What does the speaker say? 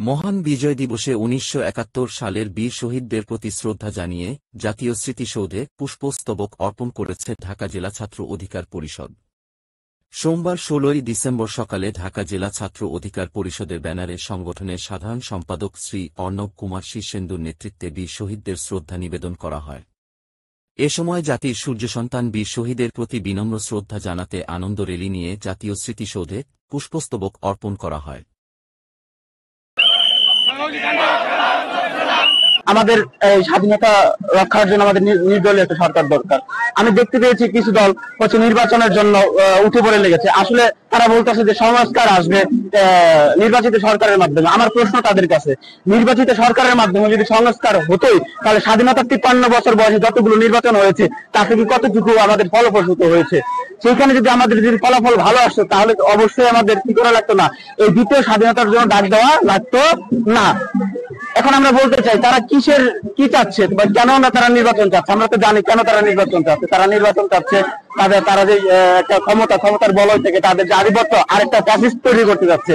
মহান বিজয় দিবসে ১৯৭১ সালের বীর শহীদদের প্রতি শ্রদ্ধা জানিয়ে জাতীয় স্মৃতিসৌধে পুষ্পস্তবক অর্পণ করেছে ঢাকা জেলা ছাত্র অধিকার পরিষদ। সোমবার ১৬ই ডিসেম্বর সকালে ঢাকা জেলা ছাত্র অধিকার পরিষদের ব্যানারে সংগঠনের সাধারণ সম্পাদক শ্রী অর্ণব কুমার শীর্ষেন্দুর নেতৃত্বে বীর শহীদদের শ্রদ্ধা নিবেদন করা হয়। এ সময় জাতির সূর্যসন্তান বীর শহীদের প্রতি বিনম্র শ্রদ্ধা জানাতে আনন্দ র্যালি নিয়ে জাতীয় স্মৃতিসৌধে পুষ্পস্তবক অর্পণ করা হয়। আমাদের স্বাধীনতা রক্ষার জন্য আমাদের নির্দলীয় একটা সরকার দরকার। আমি দেখতে পেয়েছি কিছু দল হচ্ছে নির্বাচনের জন্য উঠে পড়ে লেগেছে। আসলে তারা বলতেছে যে সংস্কার আসবে নির্বাচিত সরকারের মাধ্যমে। আমার প্রশ্ন তাদের কাছে, নির্বাচিত সরকারের মাধ্যমে যদি সংস্কার হতোই তাহলে স্বাধীনতার ৫৩ বছর বয়সে যতগুলো নির্বাচন হয়েছে তা থেকে কতটুকু আমাদের ফলপ্রসূ হয়েছে। সেইখানে যদি আমাদের যদি ফলাফল ভালো আসতো তাহলে অবশ্যই আমাদের কি করা লাগতো না, এই দ্বিতীয় স্বাধীনতার জন্য ডাক দেওয়া লাগতো না। এখন আমরা বলতে চাই তারা কি চাচ্ছে বা কেন না তারা নির্বাচন চাচ্ছে। আমরা তো জানি কেন তারা নির্বাচন চাচ্ছে। তারা নির্বাচন চাচ্ছে তারা যে একটা ক্ষমতার বলয় থেকে তাদের যে আধিপত্য আরেকটা ফ্যাসিস্ট তৈরি করতে যাচ্ছে।